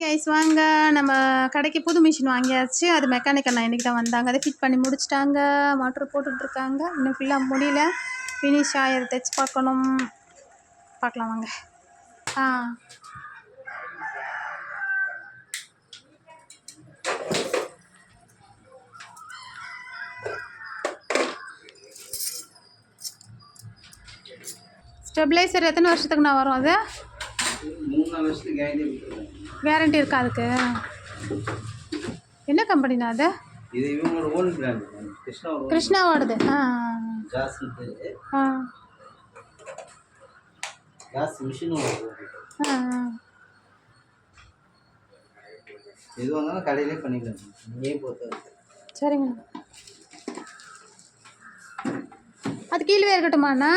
Guys வாங்க நம்ம கடைக்கு புது மிஷின் வாங்கியாச்சு. அது மெக்கானிக் அண்ணா இன்றைக்கி தான் வந்தாங்க. அதை ஃபிட் பண்ணி முடிச்சிட்டாங்க. மோட்ரு போட்டுட்ருக்காங்க. இன்னும் ஃபுல்லாக முடியல. ஃபினிஷ் ஆகிற தைச்சு பார்க்கணும். பார்க்கலாம் வாங்க. ஸ்டெபிளைசர் எத்தனை வருஷத்துக்கு நான் வரும்? அது 3 வருஷத்துக்கு கேரண்டி இருக்கா அதுக்கு? என்ன கம்பெனினா அது? இது இவங்களோட ஓன் பிராண்ட், கிருஷ்ணாவோடது. ஜாஸ் ஜாஸ் மிஷின் எது வந்தாலும் கடையிலே பண்ணிக்கலாம். இங்கேயே போகிறது. சரிங்க. அது கீழே இருக்கட்டுமாண்ணா?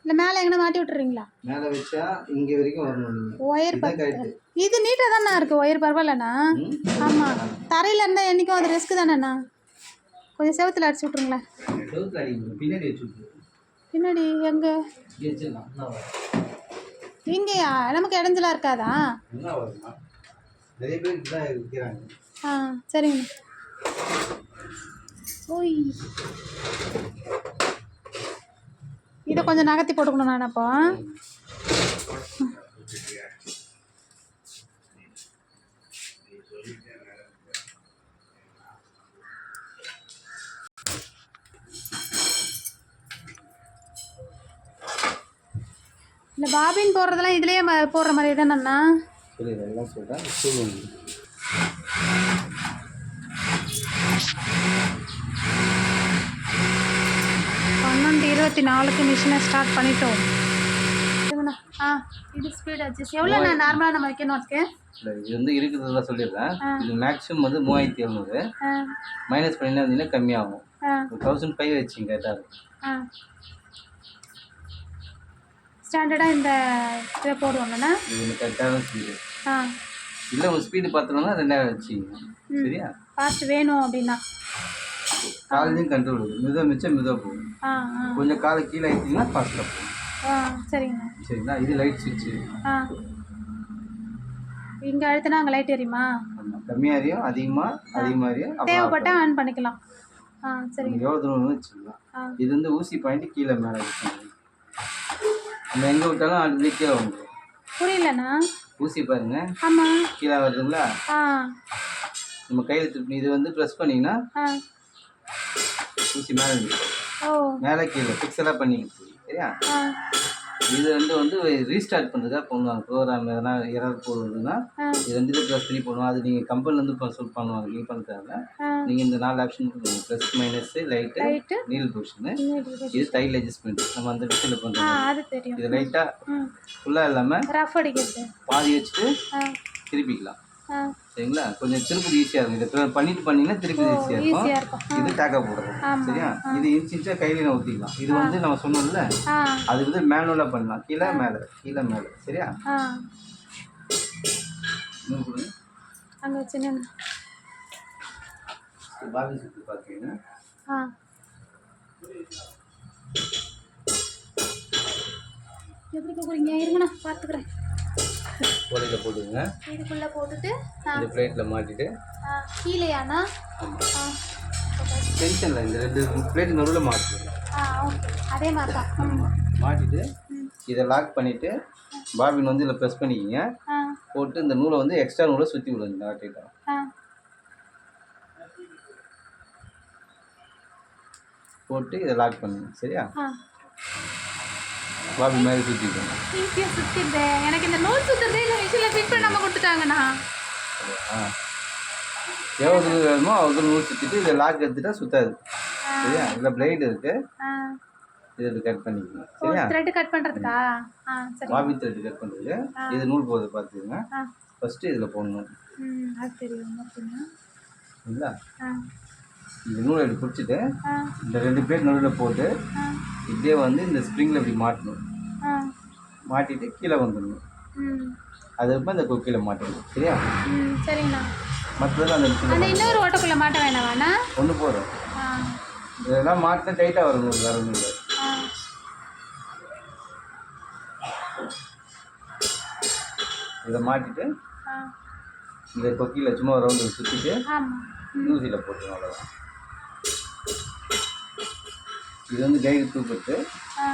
இல்லை மேலே எங்கன்னா மாட்டி விட்டுறீங்களா? மேலே வச்சா இங்கே வரைக்கும் வரணும். ஒயர் இது நீட்டாக தானே இருக்குது. ஒயர் பரவாயில்லண்ணா. ஆமாம், தரையில் இருந்தால் என்றைக்கும் அது ரிஸ்க்கு தானேண்ணா. கொஞ்சம் செவத்தில் அடிச்சு விட்ருங்களேன். செவத்தில் அடிக்கணும், பின்னாடி வச்சு விட்ரு. பின்னாடி எங்கே? இங்கேயா? நமக்கு இடைஞ்சலாக இருக்காதா? நிறைய பேர் இப்படிதான் விற்கிறாங்க. சரிங்க. ஓய், இதை கொஞ்சம் நகர்த்தி போட்டுக்கணும் நான். அப்போ இந்த பாபின் போடுறதெல்லாம் இதுலேயே போடுற மாதிரி தானேண்ணா? எல்லாம் சொல்கிறேன். 11:24 மிஷினை ஸ்டார்ட் பண்ணிட்டோம். இது ஸ்பீட் அட்ஜஸ்ட் எவ்வளோண்ணா நார்மலாக நம்ம வைக்கணும்? அதுக்கு இல்லை, இது வந்து இருக்கிறதெல்லாம் சொல்லிடுறேன். இது மேக்ஸிமம் வந்து 3700. மைனஸ் பண்ணினா வந்தீங்கன்னா கம்மியாகும். 1005 வச்சிங்க கரெக்டாக இருக்கும். ஸ்டாண்டர்டாக இந்த இதை போடுவாங்கண்ணா. இது கரெக்டான ஸ்பீடு. இல்லை உங்கள் ஸ்பீடு பார்த்தோம்னா 2000 வச்சிங்க. சரியா? ஃபாஸ்ட் வேணும் அப்படின்னா காலையும் கண்ட்ரோல் மிதம் மிச்சம் மிதம் போகும். கொஞ்சம் காலை கீழே ஆகிட்டீங்கன்னா ஃபாஸ்ட்டாக போகும். சரிங்க. சரிங்களா? இது லைட் சுவிட்சு. இங்கே அழுத்தினா அங்கே லைட் எரியுமா? ஆமாம், கம்மியாக எரியும், அதிகமாக எரியும். தேவைப்பட்டால் ஆன் பண்ணிக்கலாம். சரிங்க. எவ்வளோ தூரம் வச்சுக்கலாம். இது வந்து ஊசி பாயிண்ட் கீழே மேலே வச்சுக்கணும். நம்ம எங்கே விட்டாலும் அது கீழே வந்துடும். புரியலண்ணா? ஊசி பாருங்க. ஆமாம், கீழே வருதுங்களா? நம்ம கையில் திருப்பி இது வந்து ப்ரெஸ் பண்ணிங்கன்னா ஊசி மேலே மேலே கீழே ஃபிக்ஸடாக பண்ணிக்கிட்டு. சரியா? இது வந்து ரீஸ்டார்ட் பண்ணுறதுக்காக பண்ணுவாங்க. ப்ரோக்ராம் எதனா எரர் போடுறதுன்னா இது 2 இதை ப்ரெஸ் பண்ணி போடுவோம். அது நீங்கள் கம்பெனிலேருந்து சொல்ல பண்ணுவாங்க. நீங்கள் பண்ணுறதால நீங்கள் இந்த 4 ஆப்ஷன் கொடுங்க. ப்ளஸ் மைனஸு, லைட்டு, நீல் பொசிஷனு. இது டைல் அட்ஜஸ்ட்மெண்ட். நம்ம அந்த விஷயத்தில் பண்ணுறோம். இது லைட்டாக ஃபுல்லாக இல்லாமல் ரஃப் அடிக்கிறது பாதி வச்சுட்டு திருப்பிக்கலாம். சரிங்களா? கொஞ்சம் திருப்பி ஈஸியாக இருக்கும். இதை பண்ணிட்டு பண்ணிங்கன்னா திருப்பி ஈஸியாக இருக்கும். இது டேக்கா போடுறது. சரியா? இது இன்ச்சாக கையில் ஊற்றிக்கலாம். இது வந்து நம்ம சொன்னோம்ல, அது வந்து மேனுவலாக பண்ணலாம். கீழே மேலே, கீழே மேலே. சரியா? அங்கே வச்சுன்னு பாபி சுற்றி பார்த்தீங்கன்னா எப்படி போகிறீங்க? இருங்கண்ணா பார்த்துக்கிறேன். கோலையில் போட்டுங்க. இதுக்குள்ளே போட்டுட்டு இந்த பிளேட்டில் மாட்டிட்டு கீழேயாண்ணா? டென்ஷனில் இந்த 2 பிளேட் நடுவில் மாட்டுங்க. ஓகே, அதே மாதிரி தான் மாட்டிட்டு இதை லாக் பண்ணிவிட்டு பாபின் வந்து இதில் ப்ரெஸ் பண்ணிக்கிங்க. போட்டு இந்த நூலை வந்து எக்ஸ்ட்ரா நூலை சுற்றி விடுங்க. ஆட்டிட்டோம். போட்டு இதை லாக் பண்ணுங்க. சரியா? பாபி மாதிரி சுற்றிக்கணும். ஈஸியாக சுற்றிடுது. எனக்கு இந்த நூல் சுற்றுறதே இந்த மிஷினில் ஃபிட் பண்ணாமல் கொடுத்துட்டாங்கண்ணா. எவ்வளோ தூரம் வேணுமோ அவ்வளோ நூல் சுற்றிட்டு இதை லாக் எடுத்துட்டா சுற்றாது. சரியா? இதில் பிளேடு இருக்குது. இதில் கட் பண்ணிக்கணும். சரியா? த்ரெட்டு கட் பண்ணுறதுக்கா? சரி. பாபி த்ரெட்டு கட் பண்ணுறது. இது நூல் போகுது பார்த்துக்கோங்க. ஃபஸ்ட்டு இதில் போடணும். அது தெரியும். சரிங்களா? இந்த நூலை இப்படி பிடிச்சிட்டு இந்த 2 பிளேட் நடுவில் போட்டு இப்படியே வந்து இந்த ஸ்ப்ரிங்கில் இப்படி மாட்டணும். மாட்டிட்டு கீழே வந்துடணும். அதுக்கப்புறம் இந்த கொக்கியில் மாட்டணும். சரியா? சரிங்கண்ணா. மற்றதெல்லாம் அந்த இன்னொரு ஓட்டக்குள்ளே மாட்ட வேணாமாண்ணா? ஒன்று போதும். இதெல்லாம் மாட்டினா டைட்டாக வரணும். வேறு ஒன்றும் இல்லை. இதை மாட்டிட்டு ஆ இந்த கொக்கியில் சும்மா ஒரு ரவுண்டு சுற்றிட்டு ஆமாம். ஊசியில் போட்டுருவோம். அவ்வளோதான். இது வந்து கைடு தூக்கிட்டு ஆ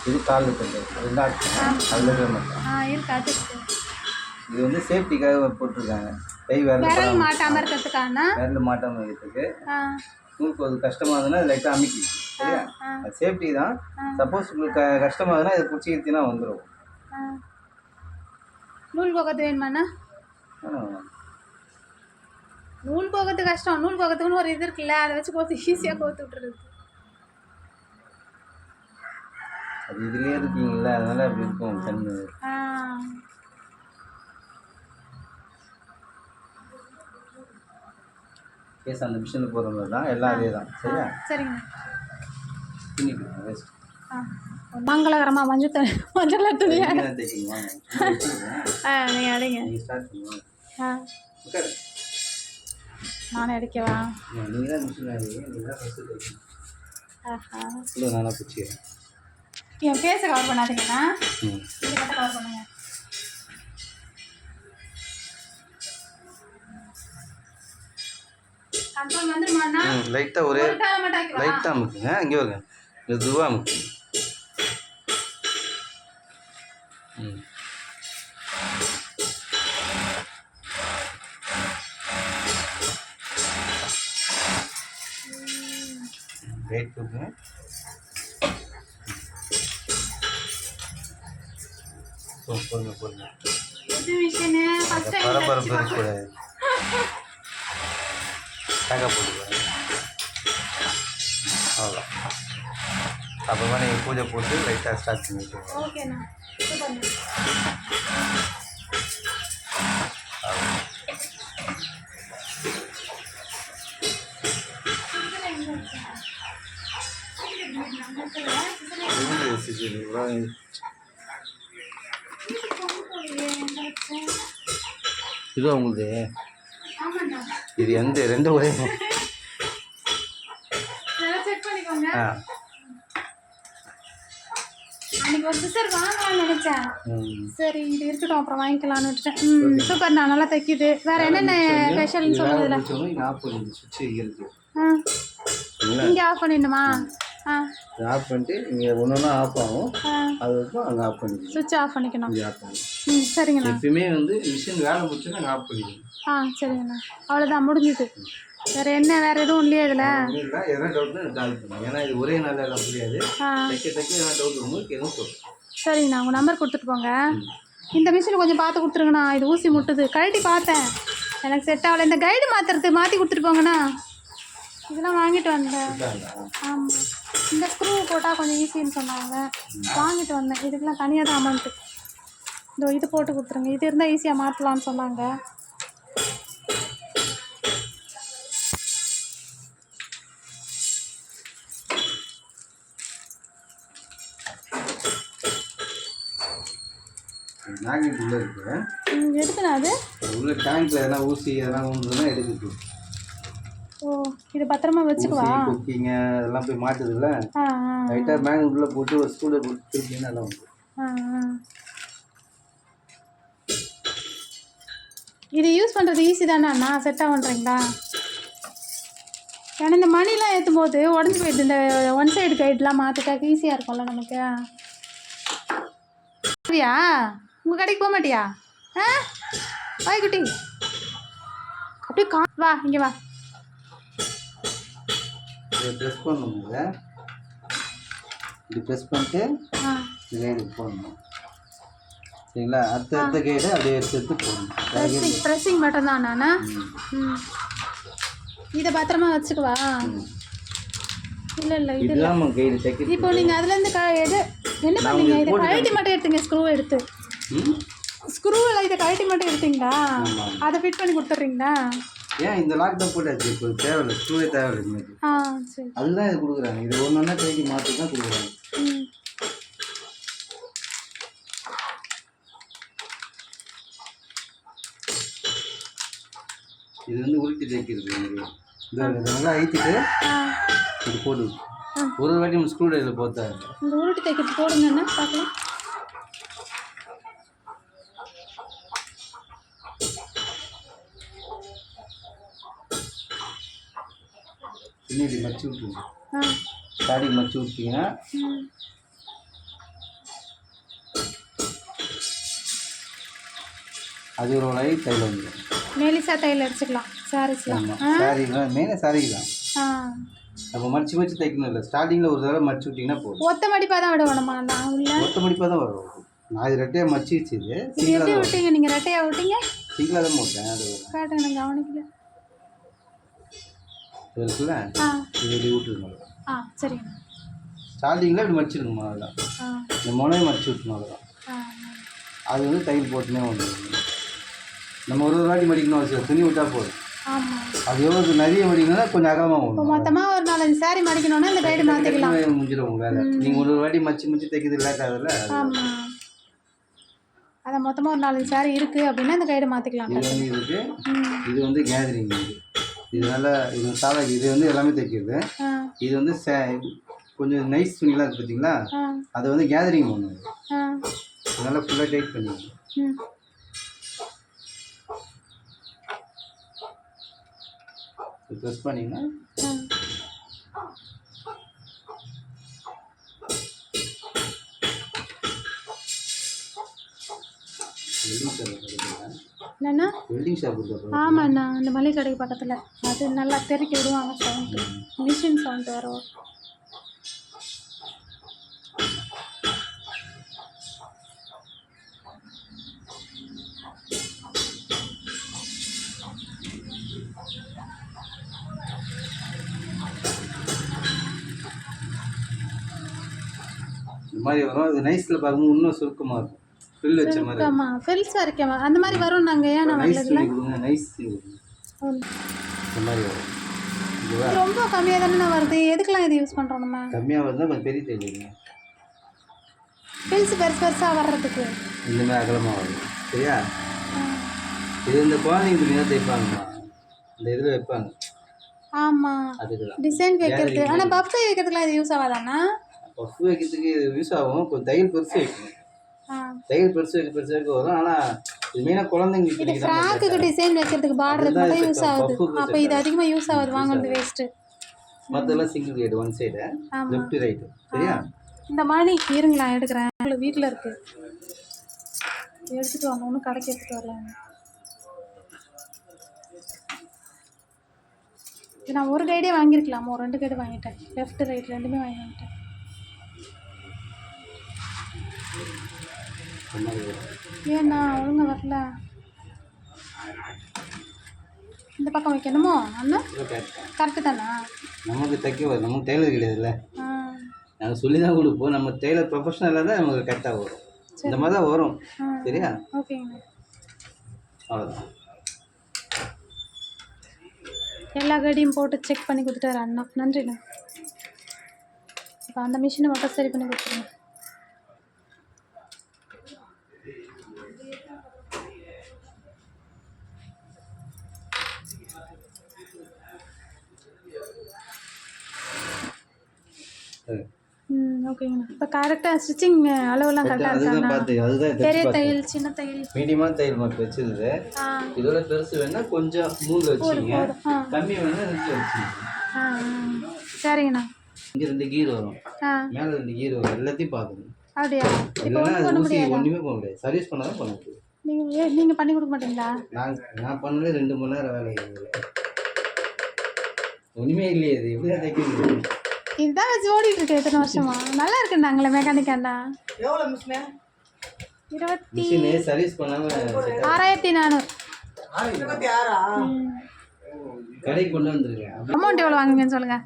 இது கால் இருக்கிறது 2 ஆப்ஷன் அதில் போய் மாட்டோம். இருக்கு அது இருக்கு. இது வந்து சேஃப்டிக்காக போட்டிருக்காங்க. கை விரல் மாட்டாமல் இருக்கிறதுக்கான விரல் மாட்டாமல் இருக்கிறதுக்கு. ஆ உங்களுக்கு அது கஷ்டமாக இருந்ததுன்னா அது லைட்டாக அமைக்கி சரியா. அது சேஃப்டி தான். சப்போஸ் உங்களுக்கு கஷ்டமாக இருந்ததுன்னா இதை பிடிச்சி இழுத்தினா வந்துடும். நூல் கோக்கத்து வேணுமாண்ணா? நூல் கோக்கத்து கஷ்டம். நூல் கோக்கத்துக்குன்னு ஒரு இது இருக்குல்ல, அதை வச்சு கோத்து ஈஸியாக கோத்து விட்டுறது. அது இதுலேயே இருக்கீங்களா, அதனால அப்படி இருக்கும் கண்ணு. கேஸ் அந்த மிஷினுக்கு போகிற மாதிரி தான் எல்லாம் அதே தான் சரியா. சரிங்கண்ணா. பின்னிக்கலாம் வேஸ்ட். மங்களகரமாக மஞ்சள் கலர் துணி தைக்கிங்க. நீங்கள் அடைங்க. நீங்கள் ஸ்டார்ட் பண்ணுவோம். உட்காரு. நானே அடிக்கவா? நீங்கள் தான் மிஷின் ஆகிங்க. நீங்கள் தான் ஃபஸ்ட்டு தைக்கணும். இல்லை நானாக பிடிச்சிக்கிறேன். என் ஃபேஸை கவர் பண்ணாதீங்கண்ணா. இது மட்டும் கவர் பண்ணுங்க. கண்ட்ரோல் வந்துருமாண்ணா? லைட்டாக ஒரே லைட்டாக அமுக்குங்க. இங்கே வருங்க, மெதுவாக அமுக்குங்க. வெயிட் தூக்குங்க. போடுங்க போடுங்க. பரபரப்பு இருக்கக்கூடாது. தேங்காய் போட்டுக்கோங்க. அவ்வளோ. அப்புறமா நீங்கள் பூஜை போட்டு லைட்டாக ஸ்டார்ட் பண்ணிக்கோங்க. ஓகேண்ணா. இது உங்களுக்கு இது எந்த ரெண்டு ஒரே செக் பண்ணிக்கோங்க. ஆ அன்னைக்கு ஒரு சிஸ்டர் வாங்கலாம்னு நினைச்சேன். சரி இது இருக்கட்டும் அப்புறம் வாங்கிக்கலாம்னு விட்டுட்டேன். சூப்பர்ண்ணா, நல்லா தைக்குது. வேற என்னென்ன ஸ்பெஷல்னு சொல்லுங்க. இங்கே ஆஃப் பண்ணிடணுமா? ஆஃப் பண்ணிட்டு நீங்கள் ஒன்று ஒன்றா ஆஃப் ஆகும். அது வரைக்கும் அங்கே ஆஃப் பண்ணிக்கணும். சுவிட்ச் ஆஃப் பண்ணிக்கணும். இங்கே ஆஃப் பண்ணிக்கணும். சரிங்கண்ணா. எப்பயுமே வந்து மிஷின் வேலை முடிச்சுன்னா நாங்கள் ஆஃப் பண்ணிக்கணும். சரிங்கண்ணா. அவ்வளோதான், முடிஞ்சுது. வேறு என்ன, வேறு எதுவும் இல்லையா இதில்? இல்லை, எதனா டவுட்னா எனக்கு கால் பண்ணுங்க. ஏன்னா இது ஒரே நாளில் எல்லாம் புரியாது. தைக்க எதனா டவுட் உங்களுக்கு எதுவும் சொல்லுங்கள். சரிங்கண்ணா, உங்கள் நம்பர் கொடுத்துட்டு போங்க. இந்த மிஷின் கொஞ்சம் பார்த்து கொடுத்துருங்கண்ணா. இது ஊசி முட்டுது. கழட்டி பார்த்தேன், எனக்கு செட் ஆகலை. இந்த கைடு மாற்றி கொடுத்துட்டு போங்கண்ணா. இதெல்லாம் வாங்கிட்டு வந்தேன். ஆமாம், இந்த ஸ்க்ரூ போட்டால் கொஞ்சம் ஈஸின்னு சொன்னாங்க, வாங்கிட்டு வந்தேன். இதுக்கெலாம் தனியாக தான் அமௌண்ட்டு. இதோ இது போட்டு கொடுத்துருங்க. இது இருந்தால் ஈஸியாக மாற்றலான்னு சொன்னாங்க. மேக்னெட் உள்ளே இருக்குது. எதுக்குண்ணா அது? உள்ள டேங்க்கில் எதனா ஊசி எதனா ஒன்றுனா எடுக்குது. ஓ, இது பத்திரமா வச்சுக்குவா? குக்கிங்க அதெல்லாம் போய் மாட்டுதுல்ல, லைட்டாக மேக்னெட் உள்ளே போட்டு ஒரு ஸ்டூலில் போட்டு திருப்பிங்கன்னா நல்லா வந்து. இது யூஸ் பண்ணுறது ஈஸி தானேண்ணா? செட் ஆகுன்றீங்களா? ஏன்னா இந்த மணிலாம் ஏற்றும் போது உடஞ்சி போயிடுது. இந்த ஒன் சைடு கைட்லாம் மாற்றிட்டாக்க ஈஸியாக இருக்கும்ல நமக்கு. சரியா? உங்கள் கடைக்கு போக மாட்டியா? வாய் குட்டி, அப்படியே வா, இங்கே வா. இதை ப்ரெஸ் பண்ணணுங்க. இப்படி ப்ரெஸ் பண்ணிட்டு கைடு போடணும். சரிங்களா? அடுத்த கைடு அப்படியே எடுத்து போடணும். ப்ரெஸ்ஸிங் மட்டும் தான் நானா? இதை பத்திரமா வச்சுக்குவா? இல்லை இதுதான் கைடு தைக்க. இப்போ நீங்கள் அதுலேருந்து எது என்ன பண்ணீங்க? இதை கழட்டி மட்டும் எடுத்தீங்க, ஸ்க்ரூ எடுத்து. ஸ்க்ரூவில் இதை கழட்டி மட்டும் எடுத்தீங்களா? அதை ஃபிட் பண்ணி கொடுத்துட்றீங்களா? ஏன் இந்த லாக் தான் போட்டாச்சு. இப்போ தேவையில்லை, ஸ்க்ரூவே தேவையில்லை. சரி, அதுதான் இது கொடுக்குறாங்க. இது ஒன்று ஒன்றா கைட்டி மாற்றி தான் கொடுக்குறாங்க. இது வந்து உருட்டி தைக்கிறது. இந்த நல்லா அழிச்சிட்டு இது போடு. ஒரு வாட்டி நம்ம ஸ்க்ரூ ட்ரைவில் போத்தாங்க. இந்த உருட்டி தைக்கிறது போடுங்கண்ணா பார்க்கலாம். பின்னாடி மடிச்சு விட்டுருங்க. ஆ ஸ்டார்டிங் மடிச்சு விட்டீங்கன்னா அது ஒரு லைட் தையல் வந்துடும். மேலிசா தையல் அடிச்சுக்கலாம் சாரீஸ்லாம். சாரீலாம் மெயினாக சாரீ தான். நம்ம மடிச்சு தைக்கணும் இல்லை. ஸ்டார்டிங்கில் ஒரு தடவை மடிச்சு விட்டிங்கன்னா போதும். ஒத்த மடிப்பாக தான் விட வேணுமா? நான் உள்ள ஒத்த மடிப்பாக தான் வரும். நான் இது ரெட்டையாக மடிச்சு வச்சுது. இது எப்படி விட்டீங்க நீங்கள்? ரெட்டையாக விட்டீங்க? சிங்கிளாக தான் போட்டேன். அது காட்டுங்க, நான் கவனிக்கல. இருக்குல்ல, இது இப்படி விட்டுருங்க. சரிங்க. ஸ்டார்டிங்கில் இப்படி மடிச்சிருக்கணும். அவ்வளோதான். இந்த முனையை மடிச்சு விட்டணும். அவ்வளோதான். அது வந்து தையல் போட்டுனே வந்துடும். நம்ம ஒரு வாட்டி மடிக்கணும் அவசியம். துணி விட்டால் போதும். அது எவ்வளோ நிறைய மடிக்கணும்னா கொஞ்சம் அகலமாக வரும். மொத்தமாக ஒரு 4-5 சாரி மடிக்கணும்னா இந்த கைடு மாற்றிக்கலாம். முடிஞ்சிடும் வேலை. நீங்கள் ஒரு வாட்டி மடிச்சு தைக்கிறது லேட் ஆகுதுல்ல. ஆமாம், அதை மொத்தமாக ஒரு 4-5 சாரி இருக்குது அப்படின்னா இந்த கைடு மாற்றிக்கலாம். இது வந்து இதுக்கு இது வந்து கேதரிங். இது நல்லா இது சாதா. இது வந்து எல்லாமே தைக்கிறது. இது வந்து கொஞ்சம் நைஸ் துணிலாம் இருக்குது பார்த்தீங்களா, அதை வந்து கேதரிங் பண்ணுவோம். நல்லா ஃபுல்லாக டைட் பண்ணிடுவோம். ப்ரெஸ் பண்ணிங்கன்னா என்னண்ணா? வெல்டிங் ஷாப் இருக்குது. ஆமாண்ணா, அந்த மளிகை கடைக்கு பக்கத்தில். அது நல்லா தெருக்கி விடுவாங்க. சவுண்டு, மிஷின் சவுண்டு வரும். இந்த மாதிரி வரும். அது நைஸில் பார்க்கும்போது இன்னும் சுருக்கமாக இருக்கும். ஃபில் வச்ச மாதிரி. ஆமாம், ஃபில்ஸ் வரைக்கும் அந்த மாதிரி வரும். நாங்கள் ஏன் நான் வரல கொடுங்க. நைஸ் இந்த மாதிரி வரும். ரொம்ப கம்மியாக தானே வருது. எதுக்கெல்லாம் இது யூஸ் பண்ணுறோம் நம்ம? கம்மியாக வருதுன்னா கொஞ்சம் பெரிய தையலுங்க. ஃபில்ஸ் பெருசாக வர்றதுக்கு இந்த மாதிரி அகலமாக வரும். சரியா? இது இந்த குழந்தைங்க துணி தான் தைப்பாங்கம்மா. இந்த இதில் வைப்பாங்க. ஆமாம், அதுக்குதான் டிசைன் வைக்கிறது. ஆனால் பஃப் வைக்கிறதுக்குலாம் இது யூஸ் ஆகாதாண்ணா? பஃப் வைக்கிறதுக்கு யூஸ் ஆகும். கொஞ்சம் தையல் பெருசு வைக்கணும். தையல் பெருசு வைக்க வரும். ஆனால் இது மெயினாக குழந்தைங்களுக்கு ஃப்ராக்குக்கு டிசைன் வைக்கிறதுக்கு பார்டருக்கு மட்டும் யூஸ் ஆகுது. அப்போ இது அதிகமாக யூஸ் ஆகுது. வாங்குறது வேஸ்ட்டு. மற்றெல்லாம் single rate, one side left right. சரியா? இந்த மணி இருங்களா எடுக்கிறேன். உங்களுக்கு வீட்டில் இருக்குது, எடுத்துகிட்டு வாங்க. ஒன்றும் கடைக்கு எடுத்துகிட்டு வரலாம். நான் ஒரு கைடே வாங்கியிருக்கலாமா? ஒரு 2 கைடு வாங்கிட்டேன். லெஃப்ட் ரைட் ரெண்டுமே வாங்கிட்டேன். ஏண்ணா ஒழுங்க வரல? இந்த பக்கம் வைக்கணுமோ அண்ணா? கரெக்டு தானா? நமக்கு தைக்க வரும். நமக்கு டெய்லர் கிடையாதுல்ல. நாங்கள் சொல்லி தான் கொடுப்போம். நம்ம டெய்லர் ப்ரொஃபஷனலாக தான் நமக்கு கரெக்டாக வரும். இந்த மாதிரி தான் வரும். சரியா? ஓகேங்க. அவ்வளோதான். எல்லா கைடையும் போட்டு செக் பண்ணி கொடுத்துட்டாரு அண்ணா. நன்றிண்ணா. இப்போ அந்த மிஷினை மட்டும் சரி பண்ணி கொடுத்துருங்க. ஓகேங்கண்ணா. இப்போ கரெக்டாக ஸ்டிச்சிங் அளவுலாம் கரெக்டாக இருக்காண்ணா? பெரிய தையல், சின்ன தையல், மீடியமான தையல் மட்டும் வச்சுருது. இதோட பெருசு வேணா கொஞ்சம் 3 வச்சுங்க. கம்மி வேணா 2 வச்சுங்க. சரிங்கண்ணா. இங்கே 2 கீர் வரும், மேலே 2 கீர் வரும். எல்லாத்தையும் பார்க்கணும். அப்படியா? இல்லைன்னா அது ஊசி ஒன்றுமே பண்ண முடியாது. சர்வீஸ் பண்ணால் தான் பண்ண முடியும். நீங்கள் பண்ணி கொடுக்க மாட்டீங்களா? நான் பண்ணலே 2 மணி நேரம் வேலை ஒன்றுமே இல்லையே. இது எப்படி தான் தைக்க? இதுதான் வச்சு ஓடிட்டு இருக்கு எத்தனை வருஷமா. நல்லா இருக்குன்னாங்களே மெக்கானிக்காண்டா. எவ்வளோ மிஸ்மே? 26 சர்வீஸ் பண்ணாமல் 6400. 26ஆ? கடைக்கு கொண்டு வந்துருக்கேன். அமௌண்ட் எவ்வளோ வாங்குவீங்கன்னு சொல்லுங்க.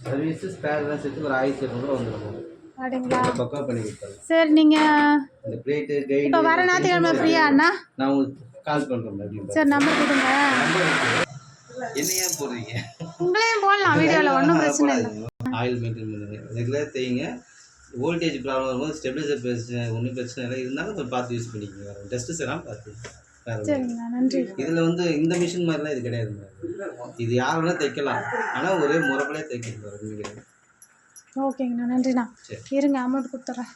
சர்வீஸ் ஸ்பேர்லாம் சேர்த்து ஒரு 1800 வந்துடும். அப்படிங்களா? பக்கம் பண்ணி கொடுத்தாங்க. சரி, நீங்கள் இந்த பிளேட்டு கைடு இப்போ வர ஞாயிற்றுக்கிழமை ஃப்ரீயா அண்ணா? நான் உங்களுக்கு கால் பண்ணுறேன். சரி, நம்பர் கொடுங்க. என்ன ஏன் போடுறீங்க? உங்களையும் போடலாம் வீடியோவில், ஒன்றும் பிரச்சனை இல்லை. ஆயில் மெயின்டைன் பண்ணுங்க. ரெகுலர் தேய்ங்க. வோல்டேஜ் ப்ராப்ளம் வரும்போது ஸ்டெபிலைசர் பிரச்சனை ஒன்றும் பிரச்சனை இல்லை. இருந்தாலும் கொஞ்சம் பார்த்து யூஸ் பண்ணிக்கோங்க. வேறு டெஸ்ட்டு எல்லாம் பார்த்து. சரிங்கண்ணா, நன்றி. இதில் வந்து இந்த மிஷின் மாதிரிலாம் இது கிடையாது. இது யார் வேணால் தைக்கலாம். ஆனால் ஒரே முறைப்படியே தைக்கணும். ஓகேங்கண்ணா, நன்றிண்ணா. இருங்க, அமௌண்ட் கொடுத்துட்றேன்.